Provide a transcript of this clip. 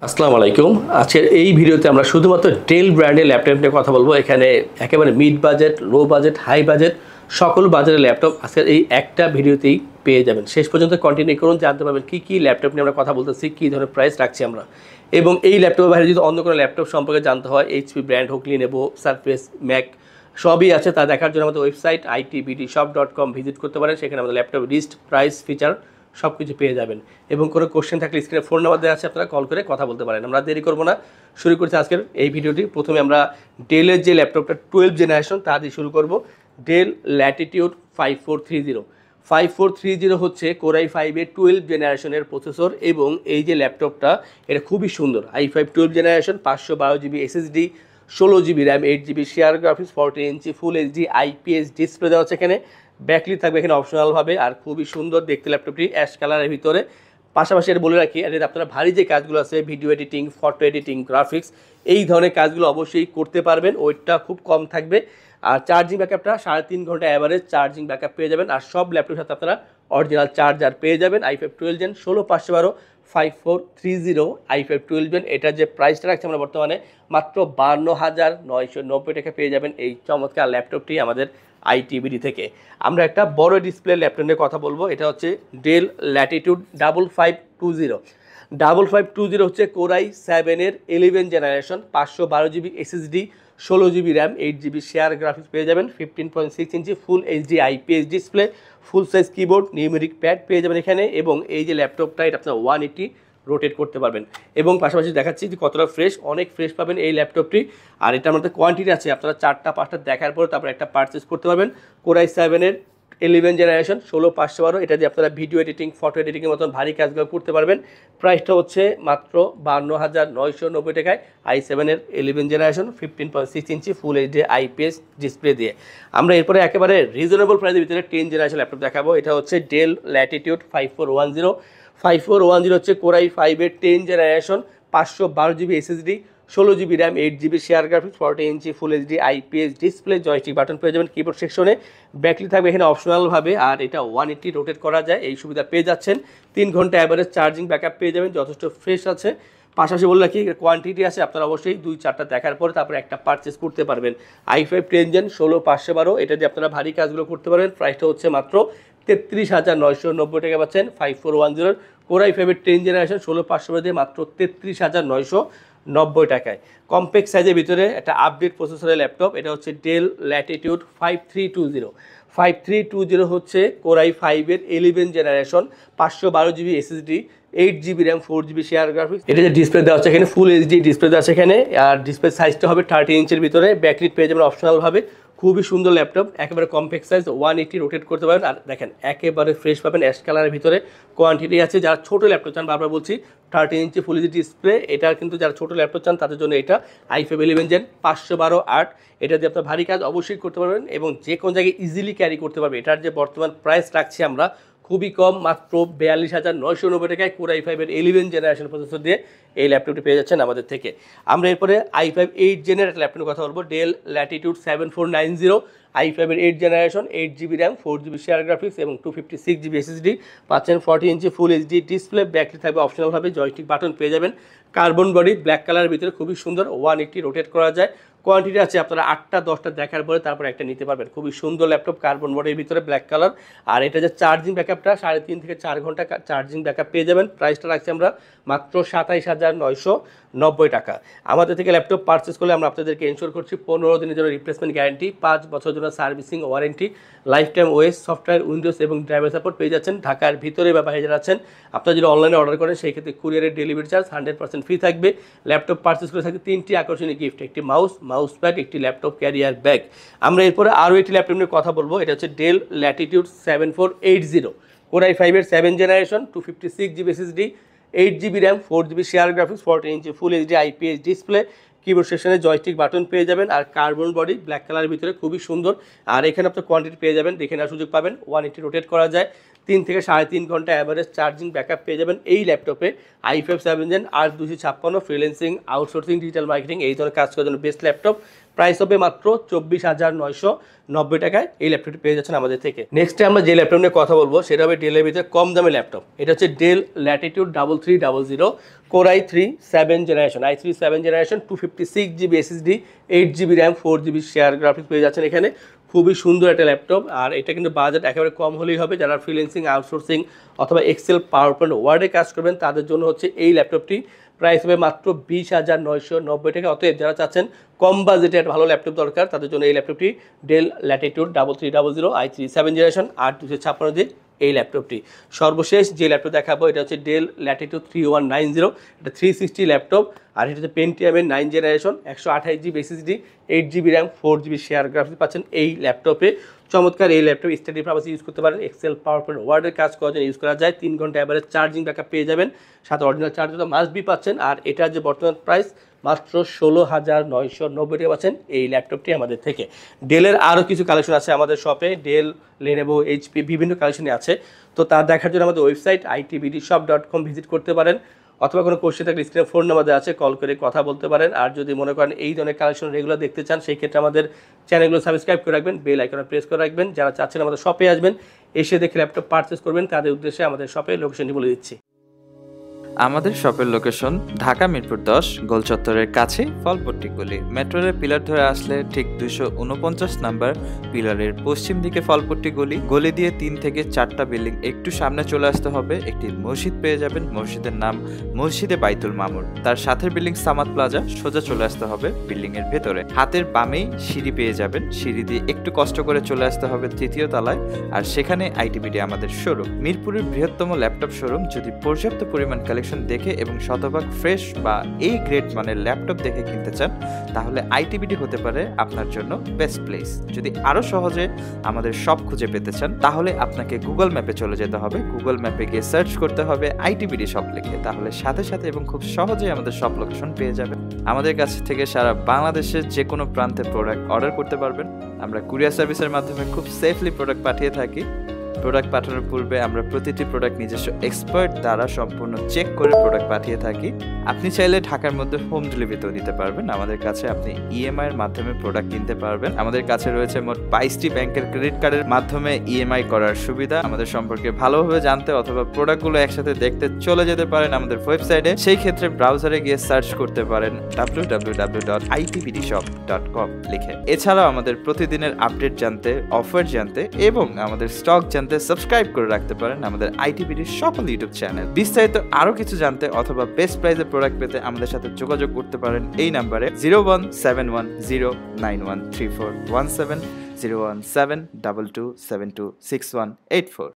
আসসালামু আলাইকুম। আজকের এই ভিডিওতে আমরা শুধুমাত্র ডেল ব্র্যান্ডের ল্যাপটপ নিয়ে কথা বলবো। এখানে একেবারে mid budget, low budget, high budget সকল বাজারের ল্যাপটপ আজকের এই একটা ভিডিওতেই পেয়ে যাবেন। শেষ পর্যন্ত কন্টিনিউ করুন, জানতে পারবেন কী ল্যাপটপ নিয়ে আমরা কথা বলতেছি, কী ধরনের প্রাইস রাখছি আমরা। এবং এই ল্যাপটপের বাইরে যদি অন্য কোনো ল্যাপটপ সম্পর্কে জানতে হয়, এইচপি ব্র্যান্ড হোক, লিনোভো, সারফেস, ম্যাক সবই আছে। তা দেখার জন্য আমাদের ওয়েবসাইট itbdshop.com ভিজিট করতে পারেন। সেখানে আমাদের ল্যাপটপ লিস্ট, প্রাইস, ফিচার সব কিছু পেয়ে যাবেন। এবং কোনো কোশ্চেন থাকলে স্ক্রিনে ফোন নাম্বার দেওয়া আছে, আপনারা কল করে কথা বলতে পারেন। আমরা দেরি করবো না, শুরু করছি আজকের এই ভিডিওটি। প্রথমে আমরা ডেলের যে ল্যাপটপটা 12 জেনারেশন তা দিয়ে শুরু করব। ডেল ল্যাটিটিউড 5430 5430 হচ্ছে কোরাই 5-এর 12 জেনারেশনের প্রসেসর। এবং এই যে ল্যাপটপটা এটা খুবই সুন্দর। i5 12 generation, 512 GB SSD, 16 GB RAM, 8 GB share graphics, 14 inch full HD IPS display দেওয়া আছে এখানে। ব্যাকলিট থাকবে এখানে অপশনালভাবে। আর খুবই সুন্দর দেখতে ল্যাপটপটি, অ্যাশ কালারের ভিতরে। পাশাপাশি এটা বলে রাখি, এটা আপনারা ভারী যে কাজগুলো আছে, video editing, photo editing, graphics, এই ধরনের কাজগুলো অবশ্যই করতে পারবেন। ওয়েটটা খুব কম থাকবে। আর চার্জিং ব্যাকআপটা 3.5 ঘন্টা অ্যাভারেজ চার্জিং ব্যাকআপ পেয়ে যাবেন। আর সব ল্যাপটপের সাথে আপনারা অরিজিনাল চার্জার পেয়ে যাবেন। i5 12 gen 16512 5430 i5 12 gen. এটার যে প্রাইসটা রাখছি আমরা বর্তমানে মাত্র 52,990 টাকা পেয়ে যাবেন এই চমৎকার ল্যাপটপটি আমাদের আইটিবিডি থেকে। আমরা একটা বড় ডিসপ্লে ল্যাপটপ নিয়ে কথা বলবো। এটা হচ্ছে ডেল ল্যাটিটিউড 5520 5520 হচ্ছে কোরাই 7-এর 11 generation, 512 GB SSD, 16 GB RAM, 8 GB share graphics পেয়ে যাবেন, 15.6 inch full HD IPS display, full size keyboard, numeric pad পেয়ে যাবেন এখানে। এবং এই যে ল্যাপটপটা এটা আপনার 180 রোটেট করতে পারবেন। এবং পাশাপাশি দেখাচ্ছি যে কতটা ফ্রেশ, অনেক ফ্রেশ পাবেন এই ল্যাপটপটি। আর এটা আমাদের কোয়ান্টিটি আছে, আপনারা 4টা-5টা দেখার পর তারপর একটা পারচেস করতে পারবেন। কোরাই 7-এর 11 জেনারেশন, 16512, এটা দিয়ে আপনারা ভিডিও এডিটিং, ফটো এডিটিংয়ের মতন ভারী কাজগুলো করতে পারবেন। প্রাইসটা হচ্ছে মাত্র 52,990 টাকায় i7-এর 11 generation, 15.6 inch full HD IPS display দিয়ে। আমরা এরপরে একেবারে রিজনেবল প্রাইসের ভিতরে 10 জেনারেশন ল্যাপটপ দেখাবো। এটা হচ্ছে ডেল ল্যাটিটিউড 5410 5410 হচ্ছে কোরাই 5-এর 10 generation, 512 GB SSD, 16 GB RAM, 8 GB share graphics, 14 inch full HD IPS display, joystick button পেয়ে যাবেন কিবোর্ড সেকশনে। ব্যাকলি থাকবে এখানে অপশনালভাবে। আর এটা 180 রোটেট করা যায়, এই সুবিধা পেয়ে যাচ্ছেন। 3 ঘন্টা অ্যাভারেজ চার্জিং ব্যাকআপ পেয়ে যাবেন, যথেষ্ট ফ্রেশ আছে। পাশাপাশি বলে রাখি কোয়ান্টিটি আছে, আপনারা অবশ্যই 2-4টা দেখার পরে তারপরে একটা পারচেস করতে পারবেন। i5 10 জেন 16512, এটা দিয়ে আপনারা ভারী কাজগুলো করতে পারবেন। প্রাইসটা হচ্ছে মাত্র 33,990 টাকা পাচ্ছেন 5410 কোরাই 5-এর 10 জেনারেশন 16512 দিয়ে মাত্র 33,990 টাকায়। কম্প্যাক্ট সাইজের ভিতরে একটা আপডেট প্রসেসরের ল্যাপটপ। এটা হচ্ছে ডেল ল্যাটিটিউড 5320 5320 হচ্ছে কোরাই 5-এর 11 generation, 512 GB SSD, 8 GB RAM, 4 GB share graphics. এটা যে ডিসপ্লে দেওয়া আছে এখানে ফুল এইচডি ডিসপ্লে দেওয়া আছে এখানে। আর ডিসপ্লে সাইজটা হবে 30 ইঞ্চের ভিতরে। ব্যাকলিট পেয়ে যাবেন অপশনালভাবে। খুবই সুন্দর ল্যাপটপ, একেবারে কম্প্যাক্ট সাইজ, 180 রোটেট করতে পারবেন। আর দেখেন একেবারে ফ্রেশ পাবেন, অ্যাশ কালারের ভিতরে। কোয়ান্টিটি আছে, যারা ছোটো ল্যাপটপ চান, বারবার বলছি 30 ইঞ্চি ফুল এইচডি ডিসপ্লে। এটা কিন্তু যারা ছোটো ল্যাপটপ চান তাদের জন্য এটা i5 11 জেন 512/8। এটা দিয়ে আপনার ভারী কাজ অবশ্যই করতে পারবেন এবং যে কোনো জায়গায় ইজিলি ক্যারি করতে পারবেন। এটার যে বর্তমান প্রাইস রাখছি আমরা খুবই কম, মাত্র 42,990 টাকায় কোরাই 5-এর 11 জেনারেশন প্রসেসর দিয়ে এই ল্যাপটপটি পেয়ে যাচ্ছেন আমাদের থেকে। আমরা এরপরে i5 8 জেনের একটা ল্যাপটপের কথা বলবো। Del Latitude 7490 i5-এর 8 generation, 8 GB RAM, 4 GB share graphics এবং 256 জিবি এসএসডি পাচ্ছেন, 40 ইঞ্চি ফুল এইচডি ডিসপ্লে। ব্যাকলি থাকবে অপশনালভাবে, জয়স্টিক বাটন পেয়ে যাবেন। কার্বন বডি, ব্ল্যাক কালারের ভিতরে, খুবই সুন্দর, 180 রোটেট করা যায়। কোয়ান্টিটি আছে, আপনারা 8টা-10টা দেখার পরে তারপর একটা নিতে পারবেন। খুবই সুন্দর ল্যাপটপ, কার্বন বডির ভিতরে, ব্ল্যাক কালার। আর এটা যে চার্জিং ব্যাকআপটা 3.5 থেকে 4 ঘন্টা চার্জিং ব্যাকআপ পেয়ে যাবেন। প্রাইসটা রাখছি আমরা মাত্র 27,990 টাকা। আমাদের থেকে ল্যাপটপ পারচেস করলে আমরা আপনাদেরকে ইনশোর করছি 15 দিনের জন্য রিপ্লেসমেন্ট গ্যারান্টি, 5 বছরের জন্য servicing warranty, life time OS, software, Windows এবং ড্রাইভার সাপোর্ট পেয়ে যাচ্ছেন। ঢাকার ভিতরে বা বাইরে যারা আছেন, আপনারা যদি অনলাইনে অর্ডার করেন সেই ক্ষেত্রে কুরিয়ারের ডেলিভারি চার্জ 100% ফ্রি থাকবে। ল্যাপটপ পারচেস করে থাকবে 3টি আকর্ষণীয় গিফট, একটি মাউস প্যাড, একটি ল্যাপটপ ক্যারিয়ার ব্যাগ। আমরা এরপরে আরও একটি ল্যাপটপ নিয়ে কথা বলবো। এটা হচ্ছে ডেল ল্যাটিটিউড 7480 কোরাই 5-এর 7 generation, 256 GB SSD, 8 GB RAM, 4 GB share graphics, 14 inch full HD IPS display, keyboard সেকশনে জয়স্টিক বাটন পেয়ে যাবেন। আর কার্বন বডি, ব্ল্যাক কালারের ভিতরে, খুবই সুন্দর। আর এখানে আপনার কোয়ান্টিটি পেয়ে যাবেন, দেখে নেওয়ার সুযোগ পাবেন। 180 রোটেট করা যায়, 3 থেকে 3.5 ঘন্টা অ্যাভারেজ চার্জিং ব্যাকআপ পেয়ে যাবেন এই ল্যাপটপে। i5 7 gen 8256 freelancing, outsourcing, digital marketing এই ধরনের কাজ করার জন্য বেস্ট ল্যাপটপ। প্রাইস হবে মাত্র 24,990 টাকায় এই ল্যাপটপটি পেয়ে যাচ্ছেন আমাদের থেকে। নেক্সটে আমরা যে ল্যাপটপ নিয়ে কথা বলবো সেটা হবে ডেলের ভিতরে কম দামি ল্যাপটপ। এটা হচ্ছে Dell Latitude 3300 core i3 7 generation, i3 7 generation, 256GB SSD, 8GB RAM, 4GB share graphics পেয়ে যাচ্ছেন এখানে। খুবই সুন্দর একটা ল্যাপটপ, আর এটা কিন্তু বাজেট একেবারে কম হলেই হবে। যারা ফ্রিল্যান্সিং, আউটসোর্সিং অথবা এক্সেল, পাওয়ার পয়েন্ট, ওয়ার্ডে কাজ করবেন তাদের জন্য হচ্ছে এই ল্যাপটপটি। প্রাইস হবে মাত্র 20,990 টাকা। অতএব যারা চাচ্ছেন কম বাজেটে একটা ভালো ল্যাপটপ দরকার তাদের জন্য এই ল্যাপটপটি ডেল ল্যাটিটিউড 3300 i3 7 জেনারেশন 8 256 এই ল্যাপটপটি। সর্বশেষ যে ল্যাপটপ দেখাবো এটা হচ্ছে ডেল ল্যাটিটিউড 3190, এটা 360 ল্যাপটপ, আর এটা হচ্ছে পেন্টিয়ামের 9 generation, 128GB SSD, 8GB RAM, 4GB share graphics পাচ্ছেন এই ল্যাপটপে। চমৎকার এই ল্যাপটপ স্টাডি পারপাসে ইউজ করতে পারেন, এক্সেল, পাওয়ার পয়েন্ট, ওয়ার্ডের কাজ করার জন্য ইউজ করা যায়। 3 ঘন্টা অ্যাভারেজ চার্জিং ব্যাকআপ পেয়ে যাবেন, সাথে অরিজিনাল চার্জার তো মাস্ট বি পাচ্ছেন। আর এটার যে বর্তমান প্রাইস মাত্র 16,990 টাকা পাচ্ছেন এই ল্যাপটপটি আমাদের থেকে। ডেলের আরও কিছু কালেকশন আছে আমাদের শপে, ডেল, লেনোভো, এইচপি বিভিন্ন কালেকশনই আছে। তো তা দেখার জন্য আমাদের ওয়েবসাইট itbdshop.com ভিজিট করতে পারেন, অথবা কোনো কোশ্চেন থাকলে স্ক্রিনে ফোন নাম্বার দেওয়া আছে, কল করে কথা বলতে পারেন। আর যদি মনে করেন এই ধরনের কালেকশন রেগুলার দেখতে চান সেই ক্ষেত্রে আমাদের চ্যানেলগুলো সাবস্ক্রাইব করে রাখবেন, বেল আইকনে প্রেস করে রাখবেন। যারা চাচ্ছেন আমাদের শপে আসবেন, এসে দেখে ল্যাপটপ পারচেস করবেন, তাদের উদ্দেশ্যে আমাদের শপের লোকেশনটি বলে দিচ্ছি। আমাদের শপের লোকেশন ঢাকা মিরপুর 10 গোল চত্বরের কাছে ফলপট্টি গলি। মেট্রো রেল পিলার ধরে আসলে ঠিক 249 নাম্বার পিলারের পশ্চিম দিকে ফলপট্টি গলি। গলি দিয়ে 3 থেকে 4টা বিল্ডিং একটু সামনে চলে আসতে হবে, একটি মসজিদ পেয়ে যাবেন। মসজিদের নাম মসজিদে বাইতুল মামুর। তার সাথে বিল্ডিং সামাদ প্লাজা, সোজা চলে আসতে হবে বিল্ডিং এর ভেতরে। হাতের বামেই সিঁড়ি পেয়ে যাবেন, সিঁড়ি দিয়ে একটু কষ্ট করে চলে আসতে হবে 3য় তলায়, আর সেখানে আইটিবিডি আমাদের শোরুম। মিরপুরের বৃহত্তম ল্যাপটপ শোরুম। যদি পর্যাপ্ত পরিমাণ দেখে এবং শতভাগ ফ্রেশ বা এই গ্রেড মানের ল্যাপটপ দেখে কিনতে চান তাহলে আইটিবিডি হতে পারে আপনার জন্য বেস্ট প্লেস। যদি আরো সহজে আমাদের শপ খুঁজে পেতে চান তাহলে আপনাকে গুগল ম্যাপে চলে যেতে হবে। গুগল ম্যাপে গিয়ে সার্চ করতে হবে আইটিবিডি শপ লিখে, তাহলে সাথে সাথে এবং খুব সহজেই আমাদের শপ লোকেশন পেয়ে যাবেন। আমাদের কাছ থেকে সারা বাংলাদেশের যে কোনো প্রান্তে প্রোডাক্ট অর্ডার করতে পারবেন। আমরা কুরিয়ার সার্ভিসের মাধ্যমে খুব সেফলি প্রোডাক্ট পাঠিয়ে থাকি। প্রোডাক্ট পাঠানোর পূর্বে আমরা প্রতিটি প্রোডাক্ট নিজস্ব এক্সপার্ট দ্বারা সম্পূর্ণ চেক করে প্রোডাক্ট পাঠিয়ে থাকি। আপনি চাইলে ঢাকার মধ্যে হোম ডেলিভারিতেও দিতে পারবেন। আমাদের কাছে আপনি ইএমআই এর মাধ্যমে প্রোডাক্ট কিনতে পারবেন। আমাদের কাছে রয়েছে মোট 22টি ব্যাংকের ক্রেডিট কার্ডের মাধ্যমে ইএমআই করার সুবিধা। আমাদের সম্পর্কে ভালোভাবে জানতে অথবা প্রোডাক্টগুলো একসাথে দেখতে চলে যেতে পারেন আমাদের ওয়েবসাইটে। সেই ক্ষেত্রে ব্রাউজারে গিয়ে সার্চ করতে পারেন www.itbdshop.com লিখে। এছাড়াও আমাদের প্রতিদিনের আপডেট জানতে, অফার জানতে এবং আমাদের স্টক জানতে সাবস্ক্রাইব করে রাখতে পারেন আমাদের আইটিবিডি সকল ইউটিউব চ্যানেল। বিস্তারিত আরো কিছু জানতে অথবা বেস্ট প্রাইসে প্রোডাক্ট পেতে আমাদের সাথে যোগাযোগ করতে পারেন এই নাম্বারে 01710913417 01722726184।